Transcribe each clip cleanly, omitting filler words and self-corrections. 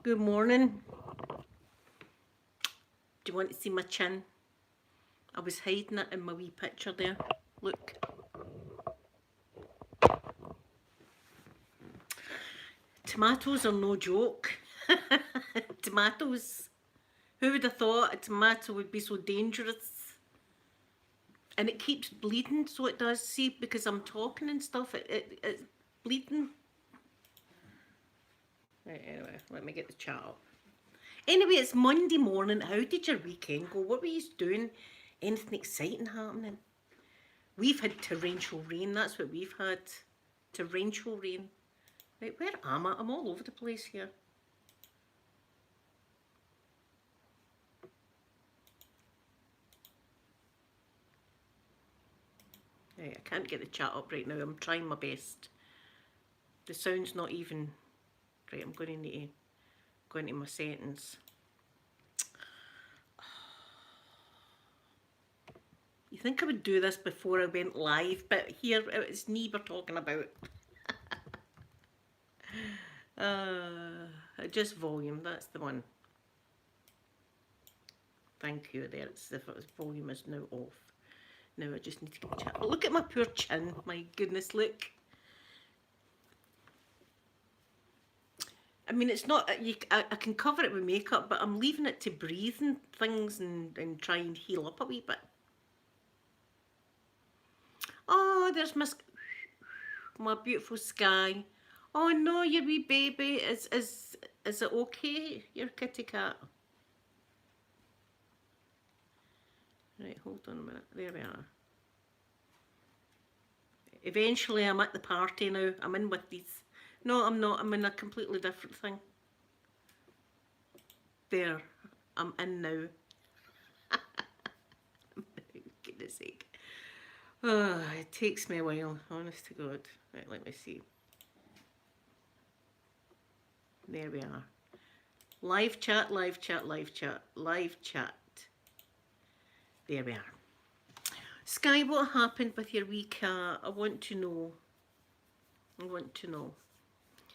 Good morning. Do you want to see my chin? I was hiding it in my wee picture there. Look. Tomatoes are no joke. Tomatoes. Who would have thought a tomato would be so dangerous? And it keeps bleeding, so it does. See, because I'm talking and stuff, it's bleeding. Right, anyway, let me get the chat up. Anyway, it's Monday morning. How did your weekend go? What were you doing? Anything exciting happening? We've had torrential rain. That's what we've had. Torrential rain. Right, where am I? I'm all over the place here. Right, I can't get the chat up right now. I'm trying my best. The sound's not even... Right, I'm going to need to go into my settings. You think I would do this before I went live, but here it's me we're talking about. Just volume, that's the one. Thank you there. It's if its volume is now off. Now I just need to get the chat. Oh, look at my poor chin. My goodness, look. I mean, it's not, I can cover it with makeup, but I'm leaving it to breathe and things and try and heal up a wee bit. Oh, there's my beautiful sky. Oh no, your wee baby. Is it okay, your kitty cat? Right, hold on a minute. There we are. Eventually I'm at the party now. I'm in with these. No, I'm not. I'm in a completely different thing. There. I'm in now. Goodness sake. Oh, it takes me a while, honest to God. Right, let me see. There we are. Live chat, live chat, live chat, live chat. There we are. Sky, what happened with your wee cat? I want to know. I want to know.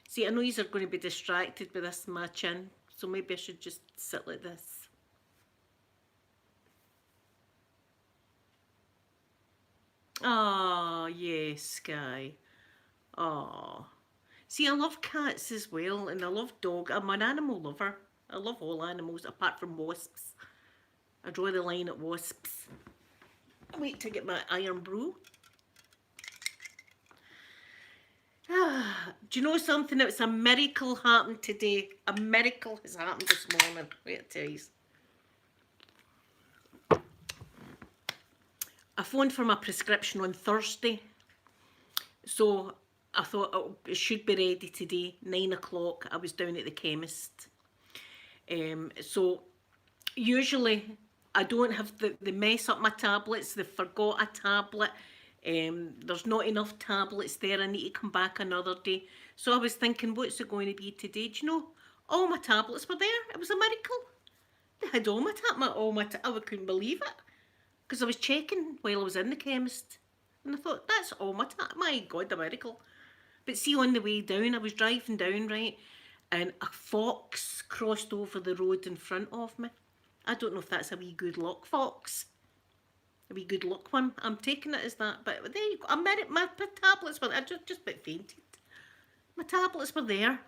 See, I know you are going to be distracted by this my chin, so maybe I should just sit like this. Oh, yes, Sky. Oh. See, I love cats as well, and I love dogs. I'm an animal lover. I love all animals, apart from wasps. I draw the line at wasps. Wait to get my iron brew. Do you know something? It's a miracle happened today. A miracle has happened this morning. Wait, I tell you. I phoned for my prescription on Thursday. So I thought it should be ready today, 9 o'clock. I was down at the chemist. So usually I don't have they mess up my tablets. They forgot a tablet. There's not enough tablets there. I need to come back another day. So I was thinking, what's it going to be today? Do you know, all my tablets were there. It was a miracle. They had all my I couldn't believe it. Because I was checking while I was in the chemist. And I thought, that's all my God, a miracle. But see, on the way down, I was driving down, right? And a fox crossed over the road in front of me. I don't know if that's a wee good luck fox. A wee good luck one. I'm taking it as that. But there you go. My tablets were, I just a bit fainted. My tablets were there.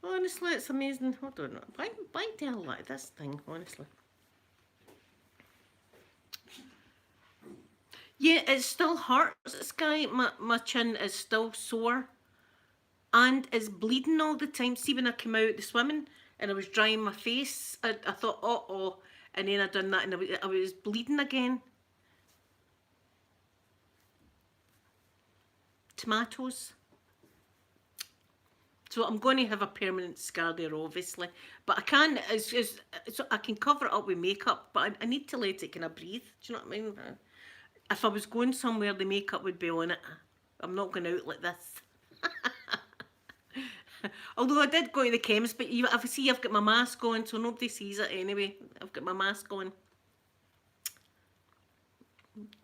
Honestly, it's amazing. Hold on. Why do I like this thing, honestly? Yeah, it still hurts, Sky. My chin is still sore. And is bleeding all the time. See, when I came out the swimming and I was drying my face, I thought, oh, and then I done that and I was bleeding again. Tomatoes. So I'm going to have a permanent scar there, obviously. But I can, so I can cover it up with makeup, but I need to let it kind of breathe. Do you know what I mean? If I was going somewhere, the makeup would be on it. I'm not going out like this. Although I did go to the chemist, but I've got my mask on, so nobody sees it anyway. I've got my mask on.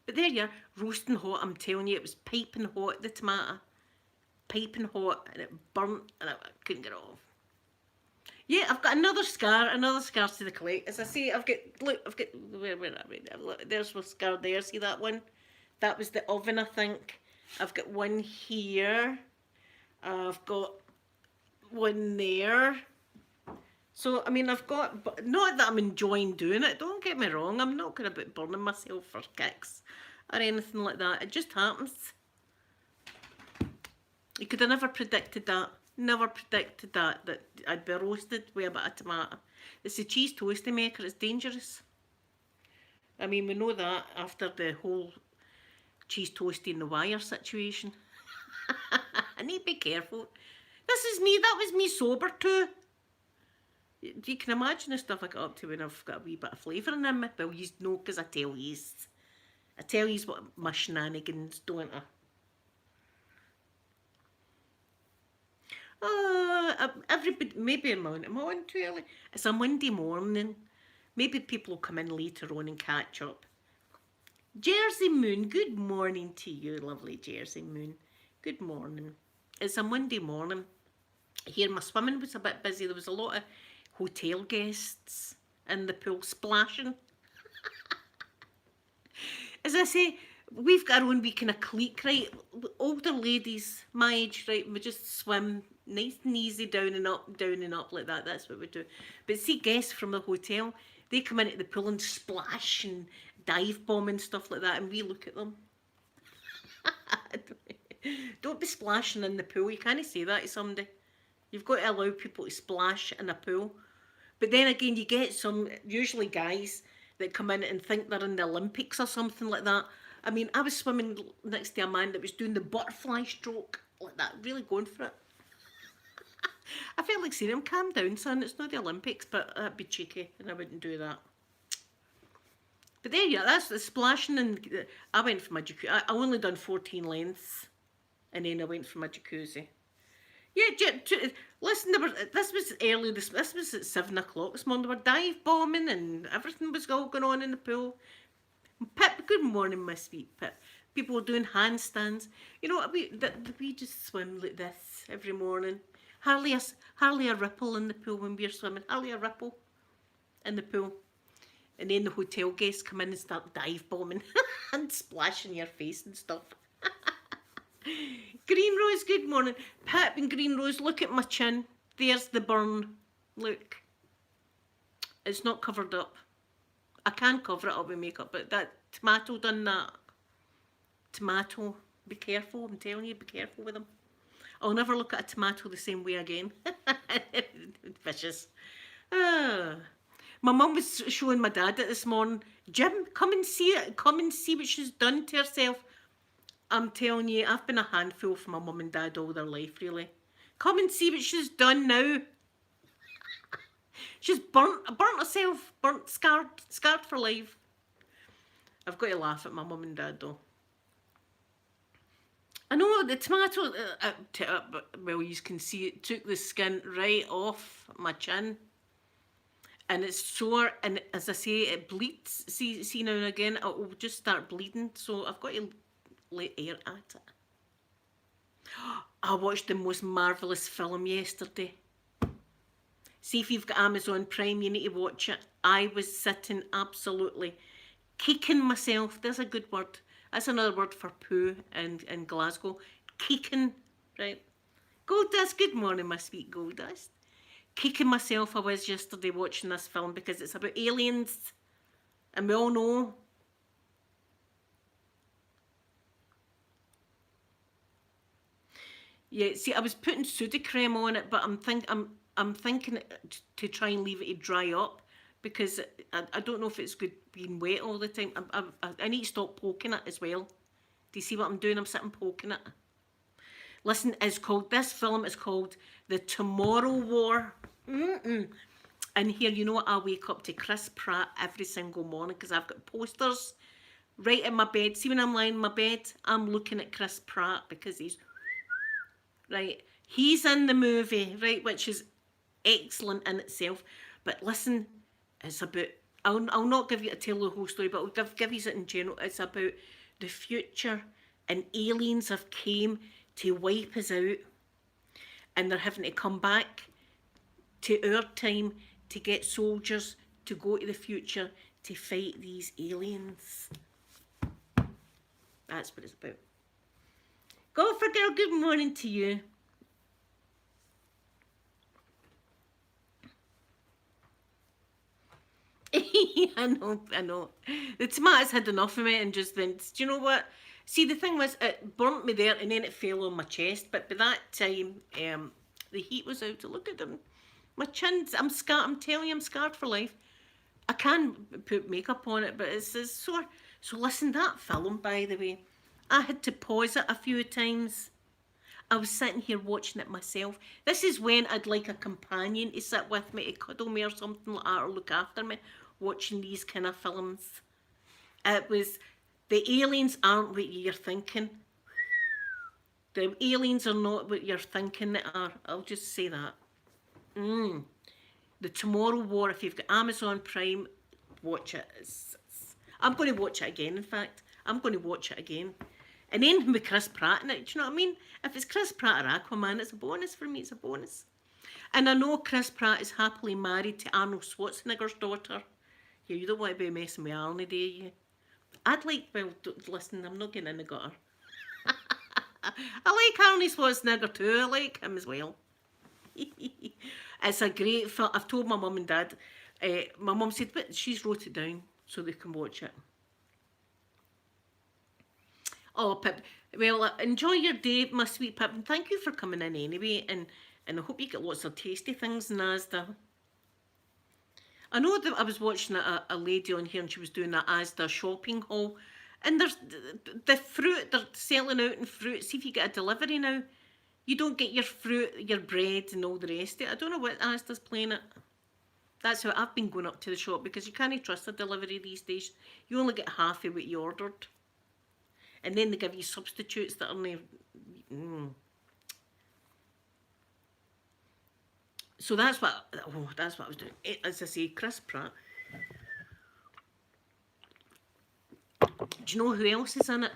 But there you are, roasting hot. I'm telling you, it was piping hot, the tomato. Piping hot, and it burnt, and I couldn't get it off. Yeah, I've got another scar to the collect. As I say, look, where are we? Look, there's my scar there. See that one? That was the oven, I think. I've got one here. I've got one there. So, I mean, I've got, but not that I'm enjoying doing it. Don't get me wrong. I'm not going about burning myself for kicks or anything like that. It just happens. You could have never predicted that. Never predicted that I'd be roasted with a bit of tomato. It's a cheese toasty maker. It's dangerous. I mean, we know that after the whole cheese toasty in the wire situation. I need to be careful. This is me. That was me sober too. You can imagine the stuff I got up to when I've got a wee bit of flavouring in me. Well, you know, because I tell yous. I tell yous what my shenanigans, don't I? Everybody, maybe am I on too early? It's a Monday morning. Maybe people will come in later on and catch up. Jersey Moon, good morning to you, lovely Jersey Moon. Good morning. It's a Monday morning. Here, my swimming was a bit busy. There was a lot of hotel guests in the pool splashing. As I say, we've got our own wee kind of clique, right? Older ladies, my age, right? We just swim nice and easy down and up like that. That's what we do. But see, guests from the hotel, they come into the pool and splash and dive bomb and stuff like that, and we look at them. Don't be splashing in the pool. You can't say that to somebody. You've got to allow people to splash in a pool. But then again, you get some, usually guys, that come in and think they're in the Olympics or something like that. I mean, I was swimming next to a man that was doing the butterfly stroke like that, really going for it. I felt like saying him, calm down, son, it's not the Olympics, but that'd be cheeky, and I wouldn't do that. But there you go, that's the splashing, and I went for my jacuzzi. I only done 14 lengths, and then I went for my jacuzzi. Yeah, listen, this was early, this was at 7 o'clock this morning. They were dive bombing and everything was all going on in the pool. Pip, good morning, my sweet Pip. People were doing handstands. You know, we just swim like this every morning. Hardly a ripple in the pool when we're swimming. Hardly a ripple in the pool. And then the hotel guests come in and start dive bombing and splashing your face and stuff. Green Rose, good morning. Pip and Green Rose, look at my chin. There's the burn. Look. It's not covered up. I can cover it up with makeup, but that tomato done that. Tomato. Be careful, I'm telling you, be careful with them. I'll never look at a tomato the same way again. Vicious. Ah. My mum was showing my dad it this morning. Jim, come and see it. Come and see what she's done to herself. I'm telling you, I've been a handful for my mum and dad all their life, really. Come and see what she's done now. She's burnt herself, scarred for life. I've got to laugh at my mum and dad, though. I know the tomato, well, you can see it took the skin right off my chin. And it's sore, and as I say, it bleeds. See now and again, it will just start bleeding. So I've got to let air at it. I watched the most marvellous film yesterday. See if you've got Amazon Prime, you need to watch it. I was sitting absolutely kicking myself. There's a good word. That's another word for poo in Glasgow. Kicking, right? Goldust, good morning, my sweet Goldust. Kicking myself I was yesterday watching this film because it's about aliens. And we all know. Yeah, see, I was putting Sudocrem on it, but I'm thinking to try and leave it to dry up because I don't know if it's good being wet all the time. I need to stop poking it as well. Do you see what I'm doing? I'm sitting poking it. Listen, this film is called The Tomorrow War. And here, you know what? I wake up to Chris Pratt every single morning because I've got posters right in my bed. See, when I'm lying in my bed, I'm looking at Chris Pratt because he's... Right, he's in the movie, right, which is excellent in itself. But listen, it's about, I'll not give you to tell the whole story, but I'll give you it in general. It's about the future, and aliens have came to wipe us out, and they're having to come back to our time to get soldiers to go to the future to fight these aliens. That's what it's about. Golfer girl, good morning to you. I know. The tomatoes had enough of me and just went, do you know what? See, the thing was, it burnt me there and then it fell on my chest. But by that time, the heat was out. Look at them. My chin's, I'm scarred. I'm telling you, I'm scarred for life. I can put makeup on it, but it's sore. So listen, that film, by the way, I had to pause it a few times. I was sitting here watching it myself. This is when I'd like a companion to sit with me, to cuddle me or something like that, or look after me, watching these kind of films. It was, the aliens aren't what you're thinking. The aliens are not what you're thinking they are. I'll just say that. The Tomorrow War, if you've got Amazon Prime, watch it. I'm going to watch it again, in fact. I'm going to watch it again. And then with Chris Pratt in it, do you know what I mean? If it's Chris Pratt or Aquaman, it's a bonus for me, it's a bonus. And I know Chris Pratt is happily married to Arnold Schwarzenegger's daughter. Yeah, you don't want to be messing with Arnie, do you? I'd like, well, listen, I'm not getting in the gutter. I like Arnie Schwarzenegger too, I like him as well. It's a great film. I've told my mum and dad. My mum said, but she's wrote it down so they can watch it. Oh, Pip. Well, enjoy your day, my sweet Pip, and thank you for coming in anyway. And I hope you get lots of tasty things in Asda. I know that I was watching a lady on here and she was doing an Asda shopping haul. And there's the fruit, they're selling out in fruit. See if you get a delivery now. You don't get your fruit, your bread and all the rest of it. I don't know what Asda's playing it. That's how I've been going up to the shop because you can't trust a delivery these days. You only get half of what you ordered. And then they give you substitutes that are no... So that's what I was doing. As I say, Chris Pratt. Do you know who else is in it?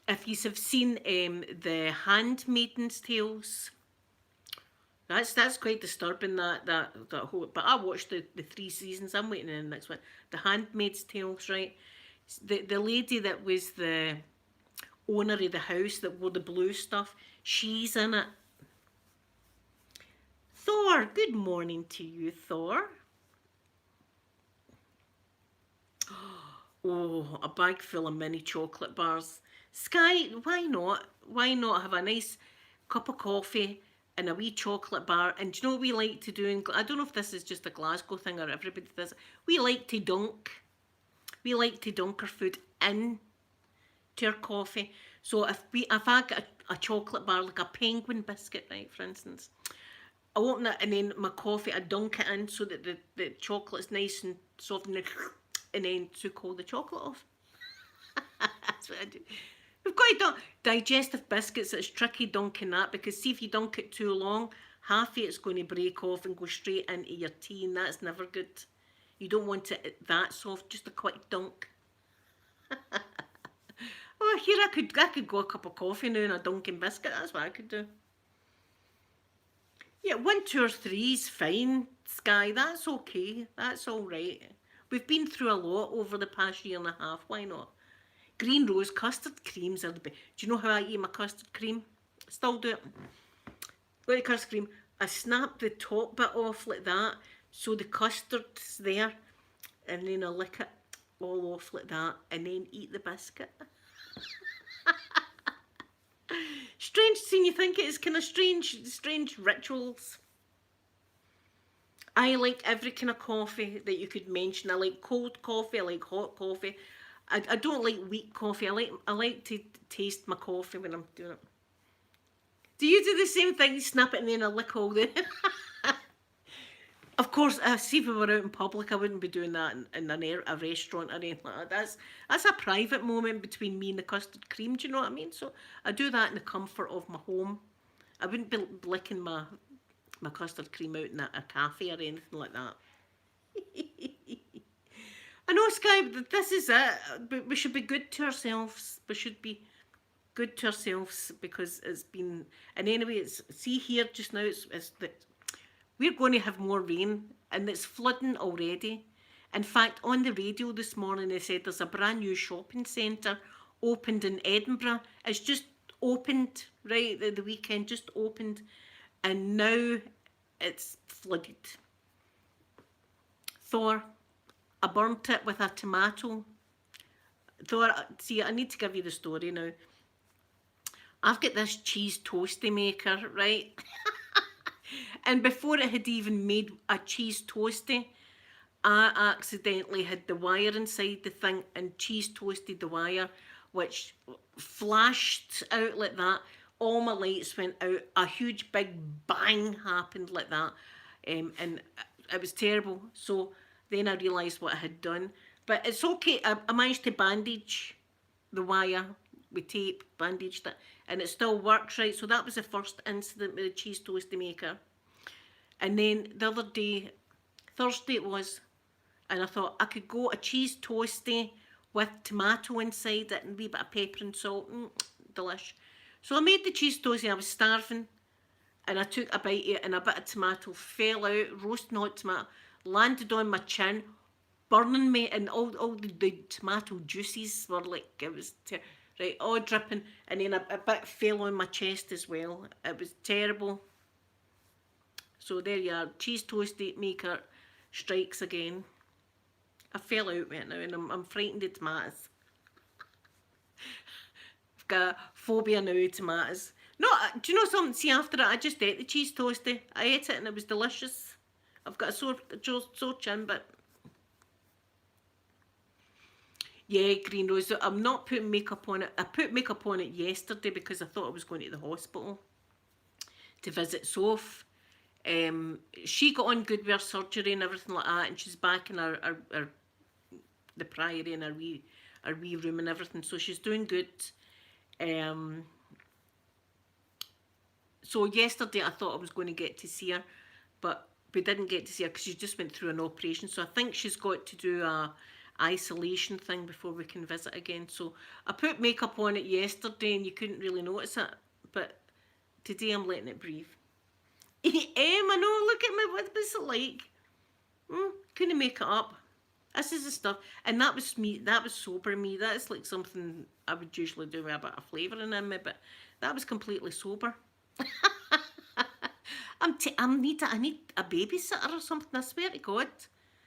If you have seen the Handmaid's Tales, that's quite disturbing. That whole. But I watched the 3 seasons. I'm waiting on the next one. The Handmaid's Tales, right? The lady that was the owner of the house that wore the blue stuff, she's in it. Thor, good morning to you, Thor. Oh, a bag full of mini chocolate bars. Sky, why not? Why not have a nice cup of coffee and a wee chocolate bar? And do you know what we like to do? I don't know if this is just a Glasgow thing or everybody does it. We like to dunk. We like to dunk our food in to our coffee. So if I get a chocolate bar, like a penguin biscuit, right, for instance, I open it and then my coffee, I dunk it in so that the chocolate's nice and soft and then took all the chocolate off. That's what I do. We've got to dunk digestive biscuits. It's tricky dunking that because see if you dunk it too long, half of it's going to break off and go straight into your tea and that's never good. You don't want it that soft, just a quick dunk. Oh, here I could go a cup of coffee now and a dunking biscuit. That's what I could do. Yeah, 1, 2 or 3 is fine, Sky. That's okay. That's all right. We've been through a lot over the past year and a half. Why not? Green Rose custard creams are the best. Do you know how I eat my custard cream? Still do it. With the custard cream, I snap the top bit off like that so the custard's there and then I lick it all off like that and then eat the biscuit. Strange seeing you think it's kind of strange rituals. I like every kind of coffee that you could mention. I like cold coffee, I like hot coffee. I don't like weak coffee. I like to taste my coffee when I'm doing it. Do you do the same thing? Snap it and then I lick all the... Of course, see if we were out in public, I wouldn't be doing that in a restaurant or anything like that. That's a private moment between me and the custard cream, do you know what I mean? So I do that in the comfort of my home. I wouldn't be licking my custard cream out in a cafe or anything like that. I know, Sky, this is it. But we should be good to ourselves. We should be good to ourselves because it's been... And anyway, see here just now, we're going to have more rain and it's flooding already. In fact, on the radio this morning, they said there's a brand new shopping centre opened in Edinburgh. It's just opened, right? The weekend just opened, and now it's flooded. Thor, I burnt it with a tomato. Thor, see, I need to give you the story now. I've got this cheese toasty maker, right? And before it had even made a cheese toasty, I accidentally had the wire inside the thing and cheese toasted the wire, which flashed out like that. All my lights went out. A huge big bang happened like that. And it was terrible. So then I realised what I had done. But it's okay. I managed to bandage the wire with tape, bandaged it, and it still works, right? So that was the first incident with the cheese toasty maker. And then the other day, Thursday it was, and I thought I could go a cheese toasty with tomato inside it and a wee bit of pepper and salt. Delish. So I made the cheese toasty. I was starving, and I took a bite of it, and a bit of tomato fell out, roasting hot tomato, landed on my chin, burning me, and all the tomato juices were like, it was right, all dripping, and then a bit fell on my chest as well. It was terrible. So there you are, cheese toasty maker strikes again. I fell out right now and I'm frightened of tomatoes. I've got a phobia now of tomatoes. No, do you know something? See, after that, I just ate the cheese toasty. I ate it and it was delicious. I've got a sore chin, but yeah, green rose. I'm not putting makeup on it. I put makeup on it yesterday because I thought I was going to the hospital to visit Soph. She got on good with her surgery and everything like that, and she's back in her the priory and her wee room and everything, so she's doing good. So yesterday I thought I was going to get to see her, but we didn't get to see her because she just went through an operation. So I think she's got to do a isolation thing before we can visit again. So I put makeup on it yesterday and you couldn't really notice it, but today I'm letting it breathe. I know, look at me, what was it like? Couldn't make it up. This is the stuff, and that was me, that was sober me. That's like something I would usually do with a bit of flavouring in me, but that was completely sober. I need a babysitter or something, I swear to God.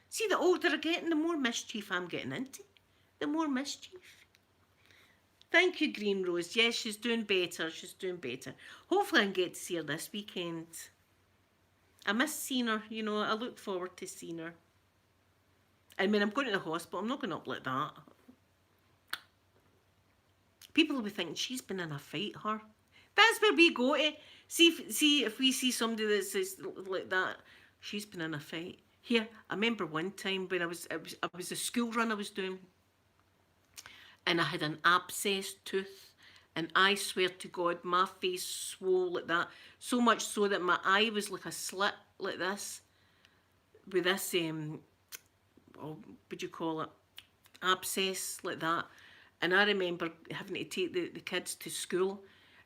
See, the older I get, the more mischief I'm getting into. The more mischief. Thank you, Green Rose. Yes, she's doing better. She's doing better. Hopefully I can get to see her this weekend. I miss seeing her, you know, I look forward to seeing her. I mean, I'm going to the hospital. I'm not going up like that. People will be thinking, she's been in a fight, her. That's where we go to. See if we see somebody that says like that, she's been in a fight. Here, I remember one time when I was a school run I was doing, and I had an abscessed tooth, and I swear to God, my face swole like that, so much so that my eye was like a slit like this, with this what would you call it, abscess like that. And I remember having to take the kids to school,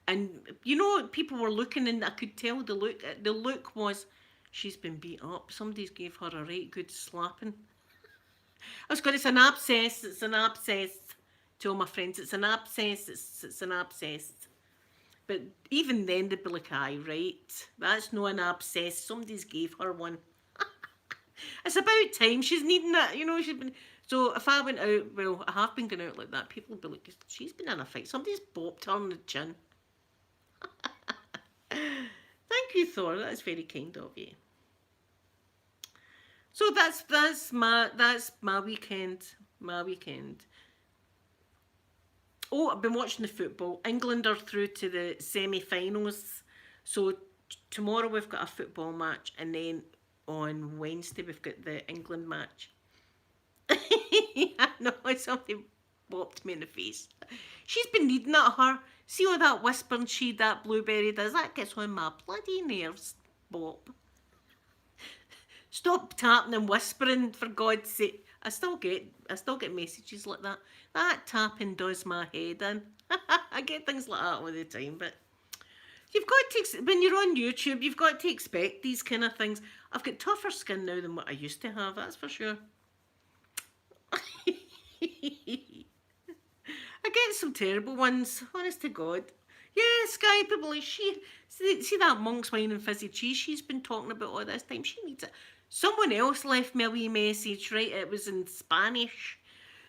and you know, people were looking, and I could tell the look was, she's been beat up. Somebody's gave her a right good slapping. I was going, it's an abscess, it's an abscess. To all my friends, it's an abscess, it's an abscess. But even then they'd be like, aye, right, that's not an abscess, somebody's gave her one. It's about time, she's needing it, you know, she's been... So if I went out, well, I have been going out like that, people would be like, she's been in a fight, somebody's bopped her on the chin. Thank you, Thor, that's very kind of you. So that's my weekend, Oh, I've been watching the football. England are through to the semi-finals. So tomorrow we've got a football match, and then on Wednesday we've got the England match. I know, something bopped me in the face. She's been needing it, her. See all that whispering that Blueberry does? That gets on my bloody nerves, Bop. Stop tapping and whispering, for God's sake. I still get messages like that. That tapping does my head in. I get things like that all the time, but You've got to, when you're on YouTube, you've got to expect these kind of things. I've got tougher skin now than what I used to have, that's for sure. I get some terrible ones, honest to God. Yeah, Sky people, like see that monk's wine and fizzy cheese she's been talking about all this time. She needs it. Someone else left me a wee message, right? It was in Spanish.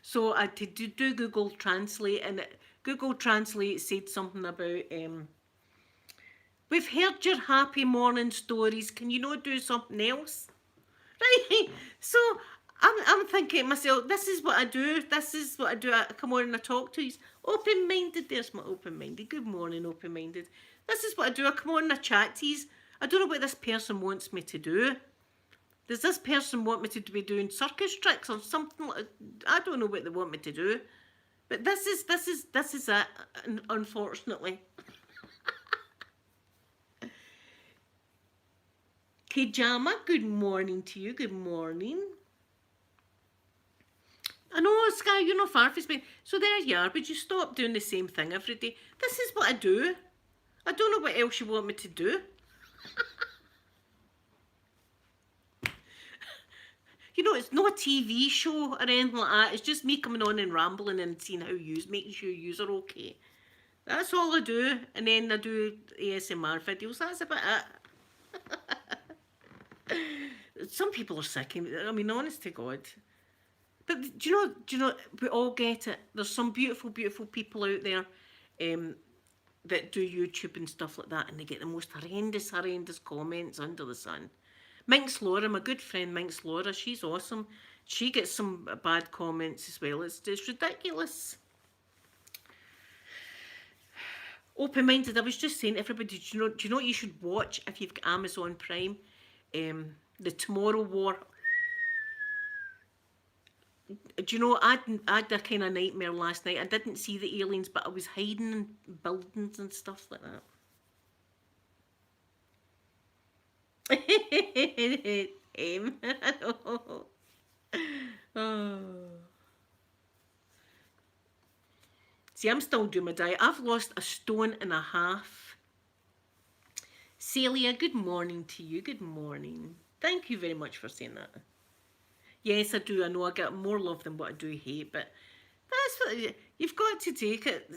So I had to do Google Translate, and Google Translate said something about, we've heard your happy morning stories. Can you not do something else? Right? So I'm thinking to myself, this is what I do. This is what I do. I come on and I talk to you. Open-minded. There's my open-minded. Good morning, open-minded. This is what I do. I come on and I chat to you. I don't know what this person wants me to do. Does this person want me to be doing circus tricks or something? I don't know what they want me to do. But this is it, unfortunately. Kajama, good morning to you. Good morning. I know, Sky, you're not far from me. So there you are. Would you stop doing the same thing every day? This is what I do. I don't know what else you want me to do. You know, it's not a TV show or anything like that. It's just me coming on and rambling and seeing how making sure you are okay. That's all I do. And then I do ASMR videos. That's about it. Some people are sick. I mean, honest to God. But do you know, we all get it. There's some beautiful, beautiful people out there that do YouTube and stuff like that, and they get the most horrendous, horrendous comments under the sun. Minx Laura, my good friend Minx Laura, she's awesome. She gets some bad comments as well. It's ridiculous. Open-minded, I was just saying to everybody, do you know what you should watch if you've got Amazon Prime? The Tomorrow War. Do you know, I had a kind of nightmare last night. I didn't see the aliens, but I was hiding in buildings and stuff like that. I know. Oh. See, I'm still doing my diet. I've lost 1.5 stone. Celia, good morning to you. Good morning. Thank you very much for saying that. Yes, I do. I know I get more love than what I do hate, but that's what you've got to take it.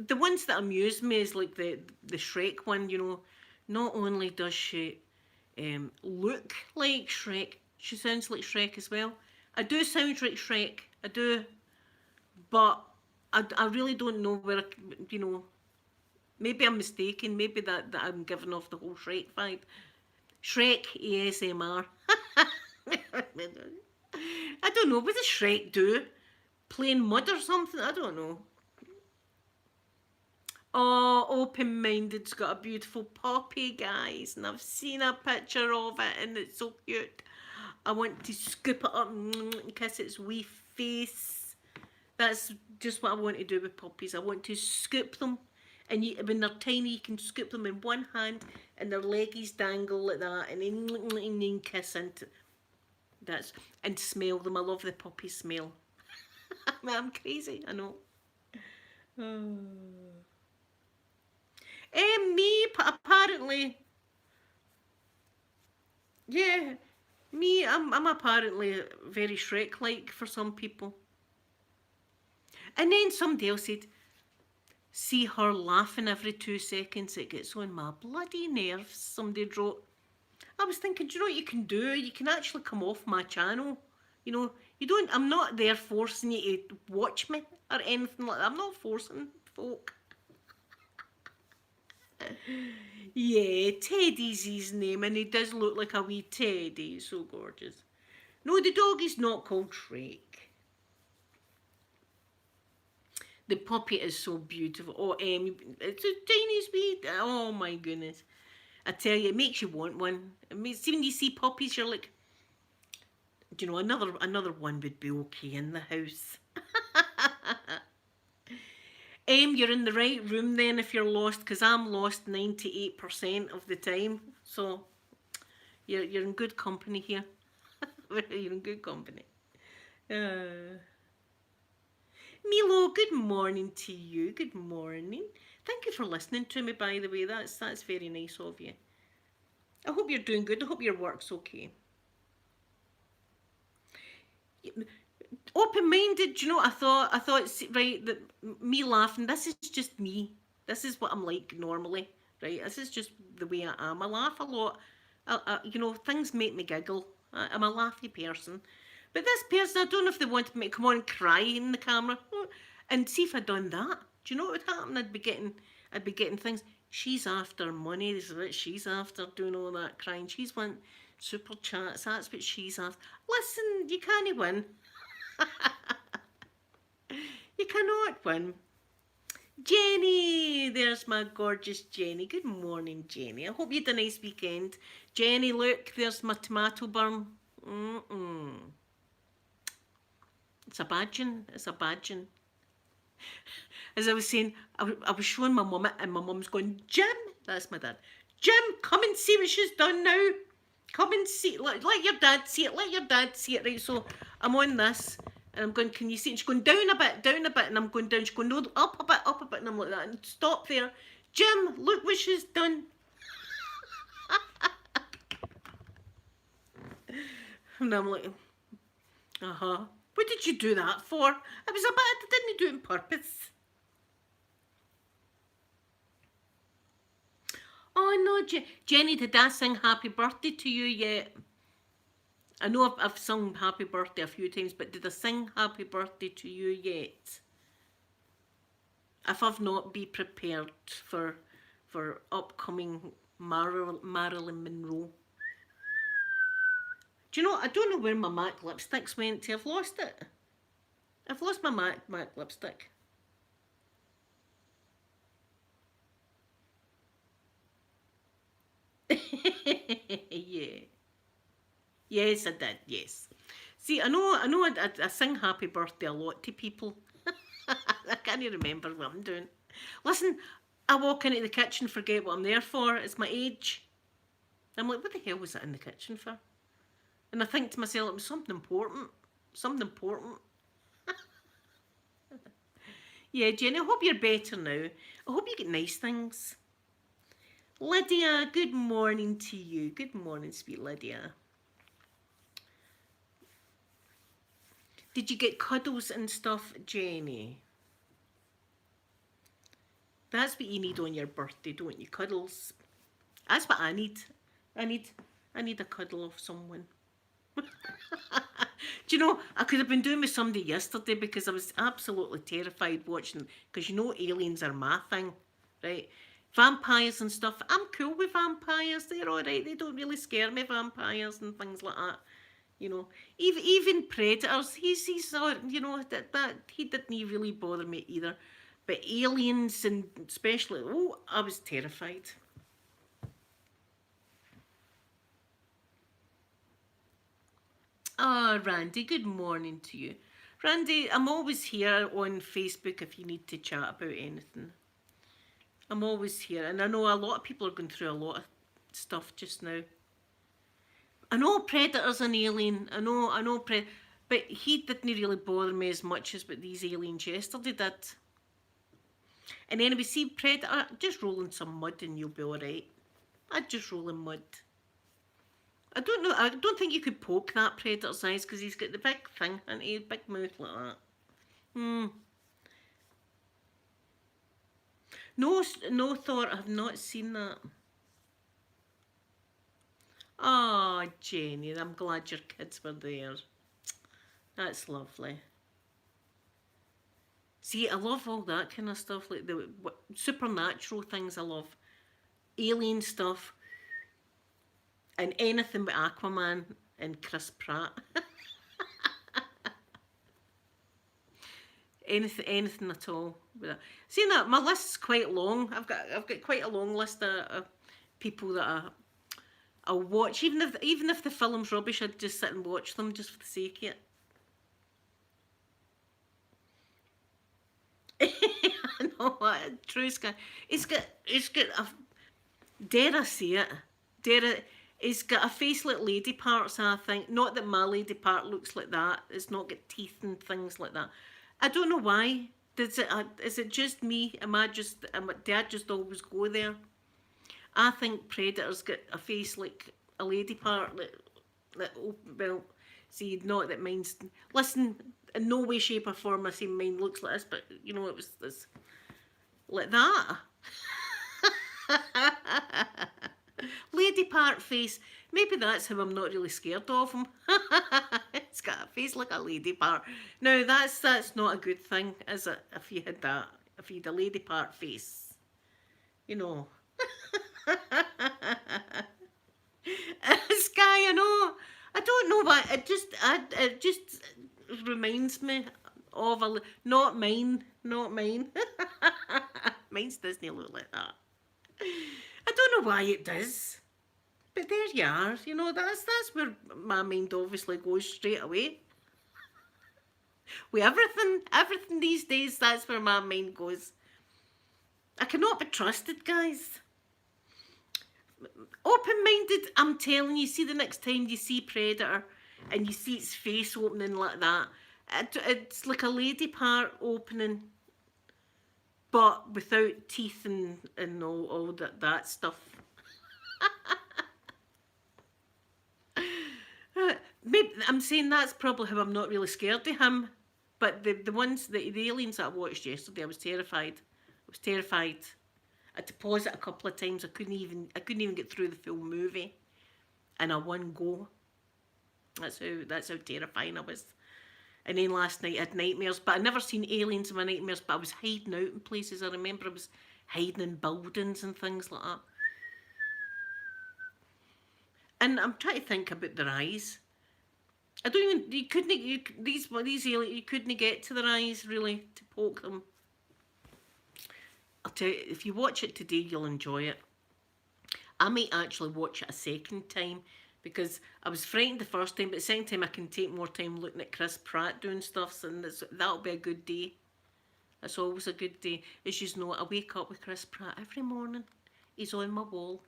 The ones that amuse me is like the Shrek one. You know, not only does she look like Shrek, she sounds like Shrek as well. I do sound like Shrek. I do, but I really don't know where you know. Maybe I'm mistaken. Maybe that I'm giving off the whole Shrek vibe. Shrek ASMR. I don't know. What does Shrek do? Playing mud or something? I don't know. Oh, Open-Minded's got a beautiful puppy, guys. And I've seen a picture of it and it's so cute. I want to scoop it up and kiss its wee face. That's just what I want to do with puppies. I want to scoop them. And when they're tiny, you can scoop them in one hand and their leggies dangle like that. And then kiss into and smell them. I love the puppy smell. I'm crazy, I know. Me, apparently. Yeah, me, I'm apparently very Shrek-like for some people. And then somebody else said, see her laughing every 2 seconds, it gets on my bloody nerves, somebody wrote. I was thinking, do you know what you can do? You can actually come off my channel. You know, I'm not there forcing you to watch me or anything like that. I'm not forcing folk. Yeah, Teddy's his name, and he does look like a wee teddy. He's so gorgeous. No, the dog is not called Shrek. The puppy is so beautiful. Oh, it's a tiny sweet. Oh my goodness. I tell you, it makes you want one. See, when you see puppies, you're like, do you know, another one would be okay in the house. You're in the right room then if you're lost, because I'm lost 98% of the time. So you're in good company here. You're in good company. Milo, good morning to you. Good morning. Thank you for listening to me, by the way. That's very nice of you. I hope you're doing good. I hope your work's okay. Open-minded, do you know what I thought right, that me laughing, this is just me. This is what I'm like normally, right? This is just the way I am. I laugh a lot. Things make me giggle. I'm a laughy person. But this person, I don't know if they wanted me to come on and cry in the camera. And see if I'd done that. Do you know what would happen? I'd be getting things. She's after money. This is what she's after, doing all that crying. She's want super chats. That's what she's after. Listen, you can't win. You cannot win. Jenny, there's my gorgeous Jenny. Good morning, Jenny. I hope you had a nice weekend. Jenny, look, there's my tomato burn. It's a badging. It's a badging. As I was saying, I was showing my mum it, and my mum's going, Jim, that's my dad. Jim, come and see what she's done now. Come and see, let your dad see it, let your dad see it, right? So I'm on this, and I'm going, can you see it? She's going down a bit, and I'm going down. She's going, no, up a bit, and I'm like that, and stop there. Jim, look what she's done. And I'm like, what did you do that for? It was a bit, I didn't do it on purpose. Oh no, Jenny, did I sing happy birthday to you yet? I know I've sung happy birthday a few times, but did I sing happy birthday to you yet? If I've not, be prepared for upcoming Marilyn Monroe. Do you know, I don't know where my MAC lipsticks went to. I've lost it. I've lost my MAC lipstick. Yeah. Yes, I did. Yes. See, I know. I sing happy birthday a lot to people. I can't even remember what I'm doing. Listen, I walk into the kitchen, forget what I'm there for. It's my age. I'm like, what the hell was that in the kitchen for? And I think to myself, it was something important. Something important. Yeah, Jenny, I hope you're better now. I hope you get nice things. Lydia, good morning to you. Good morning, sweet Lydia. Did you get cuddles and stuff, Jenny? That's what you need on your birthday, don't you? Cuddles. That's what I need. I need a cuddle of someone. Do you know, I could have been doing with somebody yesterday because I was absolutely terrified watching, because you know aliens are my thing, right? Vampires and stuff, I'm cool with vampires, they're alright, they don't really scare me, vampires and things like that. You know, even predators, he's you know, that he didn't really bother me either. But aliens, and especially, oh, I was terrified. Ah, Randy, good morning to you. Randy, I'm always here on Facebook if you need to chat about anything. I'm always here, and I know a lot of people are going through a lot of stuff just now. I know Predator's an alien. I know but he didn't really bother me as much as what these aliens yesterday did. And anyway, see Predator, just roll in some mud and you'll be alright. I'd just roll in mud. I don't know. I don't think you could poke that Predator's eyes because he's got the big thing and a big mouth like that. No Thor. I've not seen that. Oh, Jenny, I'm glad your kids were there. That's lovely. See, I love all that kind of stuff, like the supernatural things I love. Alien stuff. And anything but Aquaman and Chris Pratt. anything at all. Seeing that, my list's quite long. I've got quite a long list of people that I'll watch. Even if the film's rubbish, I'd just sit and watch them just for the sake of it. I know, true. It's got a, dare I say it? It's got a face like lady parts, I think. Not that my lady part looks like that. It's not got teeth and things like that. I don't know why. Is it just me? Do I just always go there? I think predators get a face like a lady part well, see, not that mine's. Listen, in no way, shape, or form I say mine looks like this, but you know, it was this like that. Lady part face. Maybe that's how I'm not really scared of him. It's got a face like a lady part. Now that's not a good thing, is it? If you had that, if you had a lady part face, you know. Sky, I know. I don't know why. It just reminds me of not mine, not mine. Mine's Disney look like that. I don't know why it does, but there you are. You know, that's where my mind obviously goes straight away. With everything these days, that's where my mind goes. I cannot be trusted, guys. Open-minded, I'm telling you. See, the next time you see Predator and you see its face opening like that, it's like a lady part opening, but without teeth and all that stuff. Maybe I'm saying that's probably how I'm not really scared of him. But the aliens that I watched yesterday, I was terrified. I was terrified. I had to pause it a couple of times. I couldn't even get through the full movie in a one go. That's how terrifying I was. And then last night I had nightmares, but I never seen aliens in my nightmares. But I was hiding out in places. I remember I was hiding in buildings and things like that. And I'm trying to think about their eyes. I don't even. You couldn't. These aliens. You couldn't get to their eyes really to poke them. I'll tell you, if you watch it today, you'll enjoy it. I might actually watch it a second time because I was frightened the first time, but the second time I can take more time looking at Chris Pratt doing stuff, and that'll be a good day. That's always a good day. As you know, I wake up with Chris Pratt every morning. He's on my wall.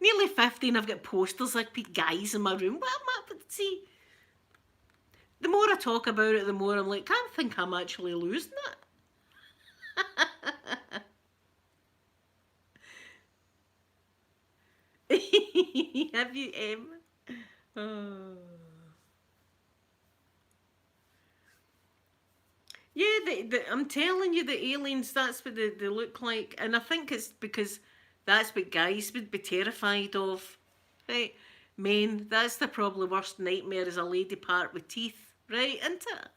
Nearly 50 and I've got posters like guys in my room. See, the more I talk about it, the more I'm like, I think I'm actually losing it. Have you, Oh. Yeah, I'm telling you, the aliens, that's what they look like. And I think it's because that's what guys would be terrified of. Right? Men, that's the probably worst nightmare is a lady part with teeth. Right? Isn't it?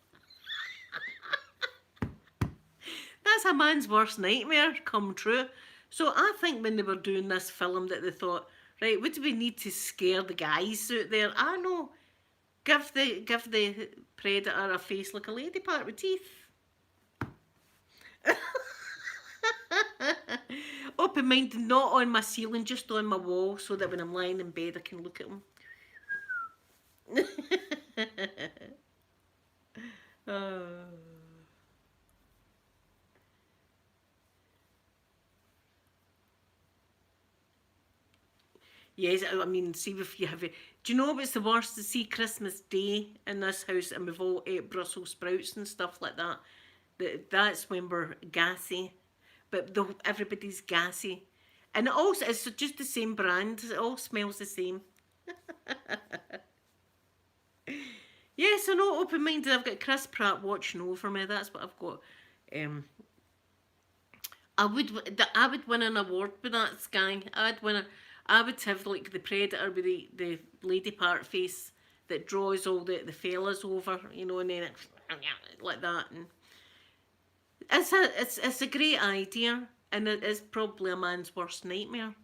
That's a man's worst nightmare come true. So I think when they were doing this film that they thought, right, what do we need to scare the guys out there? I know. Give the predator a face like a lady part with teeth. Open-minded, not on my ceiling, just on my wall, so that when I'm lying in bed I can look at them. Yes, I mean, see if you have it. Do you know what's the worst? To see Christmas Day in this house and we've all ate Brussels sprouts and stuff like that. That's when we're gassy. But everybody's gassy. And it's just the same brand. It all smells the same. Yes, I know, open-minded. I've got Chris Pratt watching over me. That's what I've got. I would win an award with that, Sky. I would have like the predator with the lady part face that draws all the fellas over, you know, and then it, like that. And it's a great idea, and it is probably a man's worst nightmare.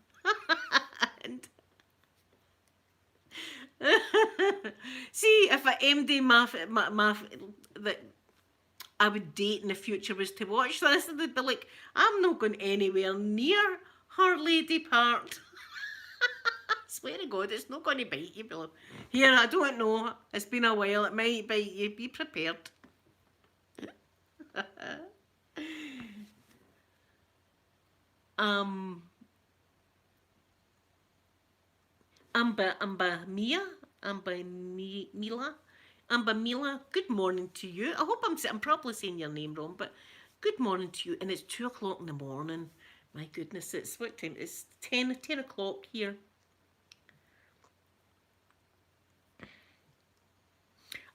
And see, if a MD that I would date in the future was to watch this, they'd be like, I'm not going anywhere near her lady part. I swear to God, it's not going to bite you, Bill. Here, I don't know. It's been a while. It might bite you. Be prepared. Mila. And Bamila, good morning to you. I hope I'm probably saying your name wrong, but good morning to you. And it's 2 o'clock in the morning. My goodness, it's what time? It's 10 o'clock here.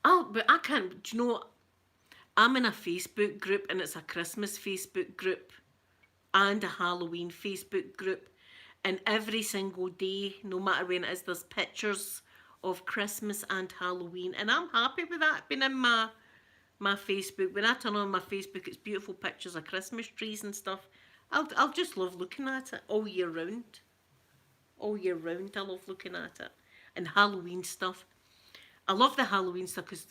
Oh, but I can't, do you know, I'm in a Facebook group and it's a Christmas Facebook group and a Halloween Facebook group. And every single day, no matter when it is, there's pictures of Christmas and Halloween. And I'm happy with that being in my Facebook. When I turn on my Facebook, it's beautiful pictures of Christmas trees and stuff. I'll just love looking at it all year round. All year round, I love looking at it. And Halloween stuff. I love the Halloween stuff because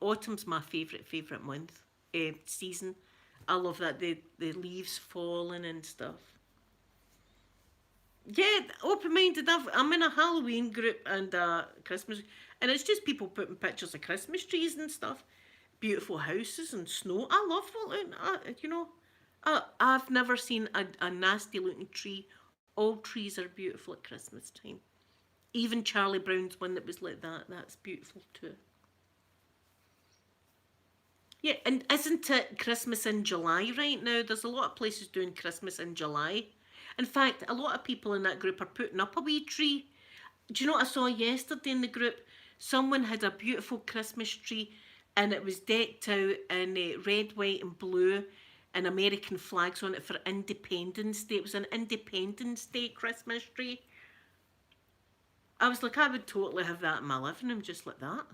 autumn's my favourite month, season. I love that the leaves falling and stuff. Yeah, open minded. I'm in a Halloween group and Christmas, and it's just people putting pictures of Christmas trees and stuff, beautiful houses and snow. I love you know, I've never seen a nasty looking tree. All trees are beautiful at Christmas time. Even Charlie Brown's one that was like that. That's beautiful too. Yeah, and isn't it Christmas in July right now? There's a lot of places doing Christmas in July. In fact, a lot of people in that group are putting up a wee tree. Do you know what I saw yesterday in the group? Someone had a beautiful Christmas tree and it was decked out in red, white, and blue and American flags on it for Independence Day. It was an Independence Day Christmas tree. I was like, I would totally have that in my living room just like that.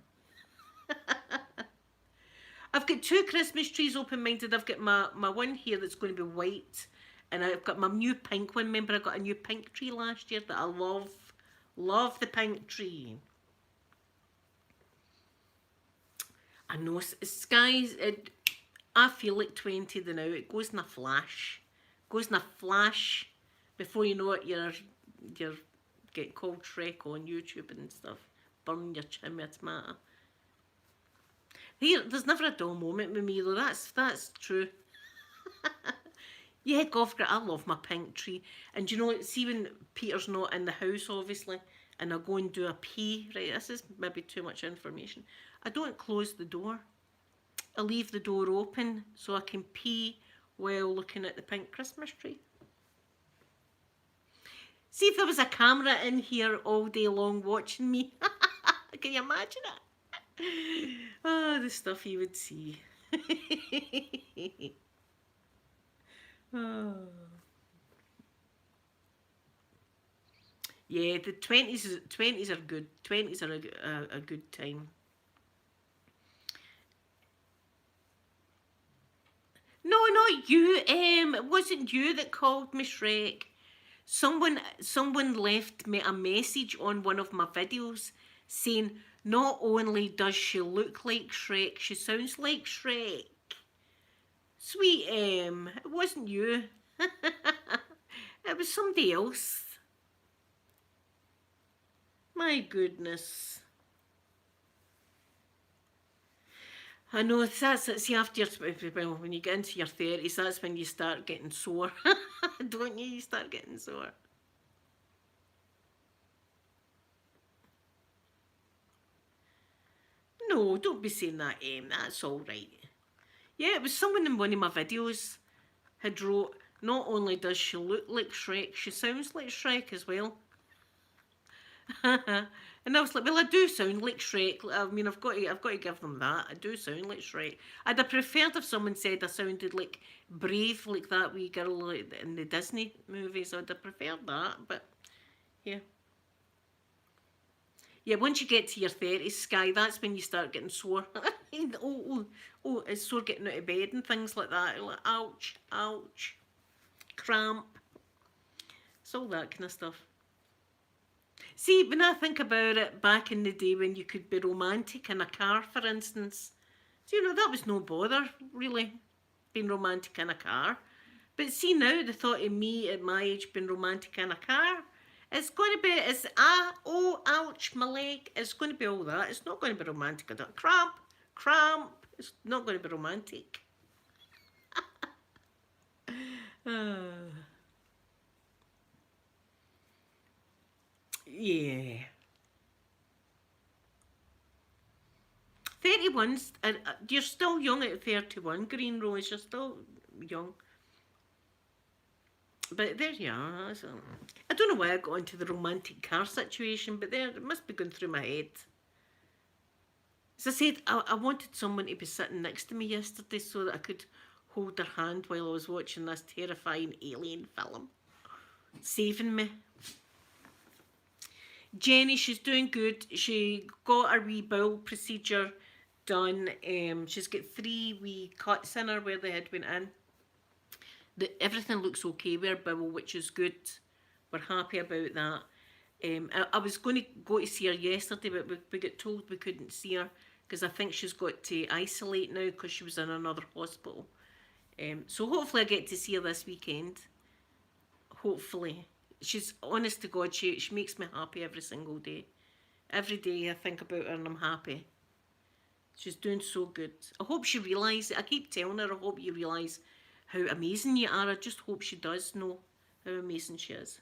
I've got two Christmas trees open minded. I've got my one here that's going to be white, and I've got my new pink one. Remember, I got a new pink tree last year that I love. Love the pink tree. I know, skies. I feel like 20 the now. It goes in a flash. Goes in a flash. Before you know it, you're getting called Shrek on YouTube and stuff. Burn your chimney tomato. There's never a dull moment with me though. That's true. Yeah, golf grit. I love my pink tree. And you know, see when Peter's not in the house, obviously, and I go and do a pee. Right, this is maybe too much information. I don't close the door. I leave the door open so I can pee while looking at the pink Christmas tree. See if there was a camera in here all day long watching me. Can you imagine it? Oh, the stuff you would see. Oh. Yeah, the twenties are good. 20s are a good time. No, not you. It wasn't you that called me Shrek. Someone left me a message on one of my videos saying not only does she look like Shrek, she sounds like Shrek. Sweet it wasn't you. It was somebody else. My goodness. I know that's it. See, after well, when you get into your 30s, that's when you start getting sore. Don't you? You start getting sore. No, don't be saying that, That's all right. Yeah, it was someone in one of my videos had wrote, not only does she look like Shrek, she sounds like Shrek as well. And I was like, well, I do sound like Shrek. I mean, I've got to give them that. I do sound like Shrek. I'd have preferred if someone said I sounded like Brave, like that wee girl in the Disney movies. I'd have preferred that, but yeah. Yeah, once you get to your 30s, Sky, that's when you start getting sore. It's sore getting out of bed and things like that. You're like, ouch, ouch, cramp. It's all that kind of stuff. See, when I think about it, back in the day when you could be romantic in a car, for instance, so, that was no bother, really, being romantic in a car. But see now, the thought of me at my age being romantic in a car, it's going to be, oh, ouch, my leg. It's going to be all that. It's not going to be romantic at all. Cramp, cramp. It's not going to be romantic. Yeah. 31's, you're still young at 31, Green Rose, you're still young. But there you are. So, I don't know why I got into the romantic car situation, but there, it must be going through my head. As I said, I wanted someone to be sitting next to me yesterday so that I could hold their hand while I was watching this terrifying alien film. Saving me. Jenny, she's doing good. She got a wee bowel procedure done. She's got 3 wee cuts in her where the head went in. Everything looks okay with her bowel, which is good. We're happy about that. I was going to go to see her yesterday, but we got told we couldn't see her because I think she's got to isolate now because she was in another hospital. So hopefully I get to see her this weekend. Hopefully. She's, honest to God, she makes me happy every single day. Every day I think about her and I'm happy. She's doing so good. I hope she realises, I keep telling her, I hope you realise how amazing you are. I just hope she does know how amazing she is.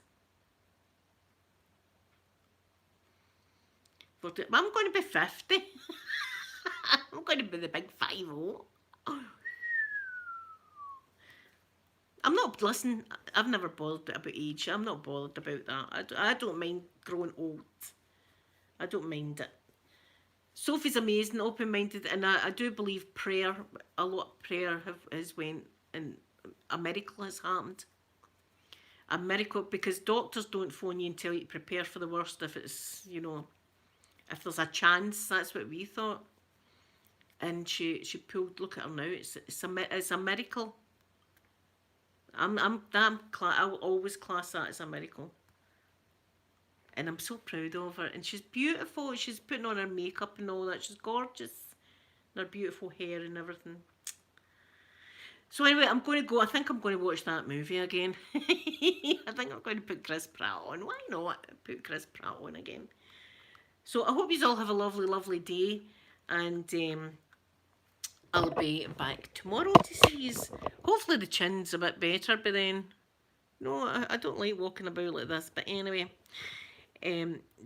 I'm going to be 50. I'm going to be the big 5-0. I'm not, listen, I've never bothered about age. I'm not bothered about that. I don't mind growing old. I don't mind it. Sophie's amazing, open-minded, and I do believe prayer, a lot of prayer has went, and a miracle has happened. A miracle, because doctors don't phone you and tell you to prepare for the worst if it's, you know, if there's a chance. That's what we thought. And she pulled, look at her now, it's a miracle. I'll always class that as a miracle. And I'm so proud of her. And she's beautiful. She's putting on her makeup and all that. She's gorgeous. And her beautiful hair and everything. So anyway, I'm going to go. I think I'm going to watch that movie again. I think I'm going to put Chris Pratt on. Why not put Chris Pratt on again? So I hope you all have a lovely, lovely day. And I'll be back tomorrow to see you. Hopefully the chin's a bit better by then. No, I don't like walking about like this. But anyway.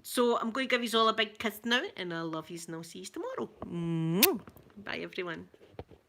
So I'm going to give you all a big kiss now. And I love you and I'll see you tomorrow. Bye everyone.